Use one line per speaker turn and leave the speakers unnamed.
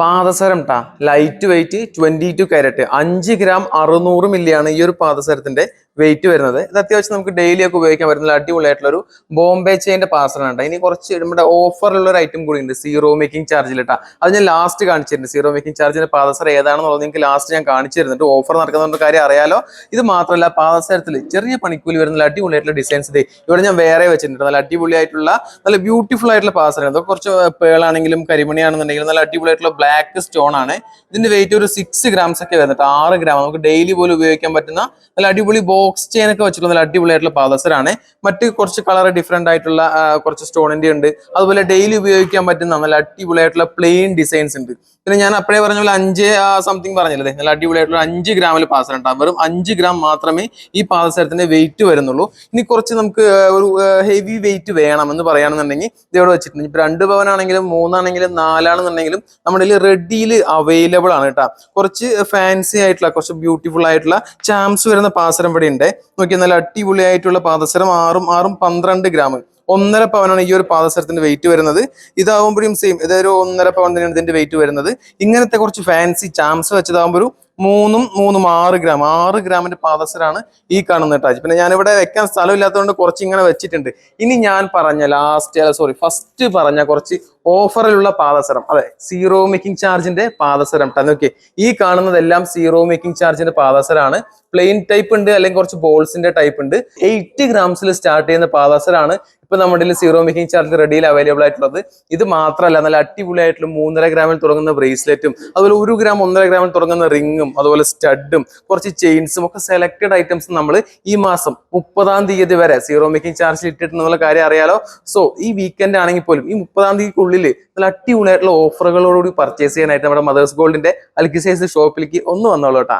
പാദസരം ട്ടാ light weight 22 carrot 5 gram 600 മില്ലിയാണ് ഈ ഒരു പാദസരത്തിന്റെ വെയിറ്റ് വരുന്നത്. ഇത് അത്യാവശ്യം നമുക്ക് ഡെയിലി ഒക്കെ ഉപയോഗിക്കാൻ പറ്റുന്ന അടിപൊളിയായിട്ടുള്ള ഒരു ബോംബെ ചെയിന്റെ പാദസരമാണ്. ഇനി കുറച്ച് നമ്മുടെ ഓഫറിലുള്ള ഒരു ഐറ്റം കൂടി ഉണ്ട്, സീറോ മേക്കിംഗ് ചാർജിൽ ഇട്ടാ. അത് ഞാൻ ലാസ്റ്റ് കാണിച്ചിരുന്നു. സീറോ മേക്കിംഗ് ചാർജിന്റെ പാദസരം ഏതാണെന്നുള്ളത് നിങ്ങൾക്ക് ലാസ്റ്റ് ഞാൻ കാണിച്ചു തരുന്നുണ്ട്. ഓഫർ നടക്കുന്ന കാര്യം അറിയാലോ. ഇത് മാത്രമല്ല, പാദസരത്തിൽ ചെറിയ പണിക്കൂലി വരുന്ന അടിപൊളിയായിട്ടുള്ള ഡിസൈൻസ് ഇവിടെ ഞാൻ വേറെ വെച്ചിട്ടുണ്ട്. നല്ല അടിപൊളിയായിട്ടുള്ള നല്ല ബ്യൂട്ടിഫുൾ ആയിട്ടുള്ള പാദസരം. അതൊക്കെ കുറച്ച് പേളാണെങ്കിലും കരിമണിയാണെന്നുണ്ടെങ്കിലും നല്ല അടിപൊളിയായിട്ടുള്ള ബ്ലാക്ക് സ്റ്റോൺ ആണ്. ഇതിന്റെ വെയിറ്റ് ഒരു 6 ഗ്രാംസ് ഒക്കെ വരുന്നുണ്ട്. 6 ഗ്രാം നമുക്ക് ഡെയിലി പോലും ഉപയോഗിക്കാൻ പറ്റുന്ന നല്ല അടിപൊളി ബോക്സ് ചെയിൻ ഒക്കെ വെച്ചിട്ടുള്ള നല്ല അടിപൊളിയായിട്ടുള്ള പാദസരാണ്. മറ്റ് കുറച്ച് കളർ ഡിഫറെന്റ് ആയിട്ടുള്ള കുറച്ച് സ്റ്റോണിന്റെ ഉണ്ട്. അതുപോലെ ഡെയിലി ഉപയോഗിക്കാൻ പറ്റുന്ന നല്ല അടിപൊളിയായിട്ടുള്ള പ്ലെയിൻ ഡിസൈൻസ് ഉണ്ട്. പിന്നെ ഞാൻ അപ്പോഴേ പറഞ്ഞ പോലെ 5 സംതിങ് പറഞ്ഞല്ലേ, നല്ല അടിപൊളിയായിട്ടുള്ള 5 ഗ്രാമിൽ പാദസരം ഉണ്ടാകും. വെറും 5 ഗ്രാം മാത്രമേ ഈ പാദസരത്തിന്റെ വെയിറ്റ് വരുന്നുള്ളൂ. ഇനി കുറച്ച് നമുക്ക് ഒരു ഹെവി വെയിറ്റ് വേണം എന്ന് പറയുകയാണെന്നുണ്ടെങ്കിൽ ഇതോടെ വെച്ചിട്ടുണ്ട്. ഇപ്പൊ 2 പവനാണെങ്കിലും 3 ആണെങ്കിലും 4 ആണെന്നുണ്ടെങ്കിലും നമ്മുടെ റെഡിയിൽ അവൈലബിൾ ആണ് കേട്ടോ. കുറച്ച് ഫാൻസി ആയിട്ടുള്ള കുറച്ച് ബ്യൂട്ടിഫുൾ ആയിട്ടുള്ള ചാംസ് വരുന്ന പാദസരം ഇവിടെ ഉണ്ട്. നോക്കിയാൽ നല്ല അടിപൊളിയായിട്ടുള്ള പാദസരം 6 12 ഗ്രാം 1.5 പവനാണ് ഈ ഒരു പാദസരത്തിന്റെ വെയിറ്റ് വരുന്നത്. ഇതാവുമ്പോഴും സെയിം, ഇതൊരു 1.5 പവൻ തന്നെയാണ് ഇതിന്റെ വെയിറ്റ് വരുന്നത്. ഇങ്ങനത്തെ കുറച്ച് ഫാൻസി ചാംസ് വെച്ചതാകുമ്പോൾ ഒരു 6 ഗ്രാം 6 ഗ്രാമിന്റെ പാദസരാണ് ഈ കാണുന്ന ടാച്ച്. പിന്നെ ഞാനിവിടെ വെക്കാൻ സ്ഥലമില്ലാത്തതുകൊണ്ട് കുറച്ച് ഇങ്ങനെ വെച്ചിട്ടുണ്ട്. ഇനി ഞാൻ പറഞ്ഞ ഫസ്റ്റ് പറഞ്ഞ കുറച്ച് ഓഫറിലുള്ള പാദസരം, അതെ, സീറോ മേക്കിംഗ് ചാർജിന്റെ പാദസരം നോക്കി. ഈ കാണുന്നതെല്ലാം സീറോ മേക്കിംഗ് ചാർജിന്റെ പാദസരാണ്. പ്ലെയിൻ ടൈപ്പ് ഉണ്ട്, അല്ലെങ്കിൽ കുറച്ച് ബോൾസിന്റെ ടൈപ്പ് ഉണ്ട്. 8 ഗ്രാംസിൽ സ്റ്റാർട്ട് ചെയ്യുന്ന പാദസരാണ് ഇപ്പൊ നമ്മുടെ സീറോ മേക്കിംഗ് ചാർജ് റെഡിയിൽ അവൈലബിൾ ആയിട്ടുള്ളത്. ഇത് മാത്രമല്ല, നല്ല അടിപൊളിയായിട്ടുള്ള 3.5 ഗ്രാമിൽ തുടങ്ങുന്ന ബ്രേസ്ലെറ്റും അതുപോലെ 1 ഗ്രാം 1.5 ഗ്രാമിൽ തുടങ്ങുന്ന റിങ്ങും അതുപോലെ സ്റ്റഡും കുറച്ച് ചെയിൻസും ഒക്കെ സെലക്ടഡ് ഐറ്റംസ് നമ്മൾ ഈ മാസം 30-ാം തീയതി വരെ സീറോ മേക്കിംഗ് ചാർജിൽ ഇട്ടിട്ടുള്ള കാര്യം അറിയാലോ. സോ ഈ വീക്കെൻഡ് ആണെങ്കിൽ പോലും ഈ 30-ാം തീയതിക്കുള്ളിൽ നല്ല അടിപൊളിയായിട്ടുള്ള ഓഫറുകളോടുകൂടി പർച്ചേസ് ചെയ്യാനായിട്ട് നമ്മുടെ മദേഴ്സ് ഗോൾഡിന്റെ അൽക്കിസൈസ് ഷോപ്പിലേക്ക് ഒന്ന് വന്നോളൂ കേട്ടാ.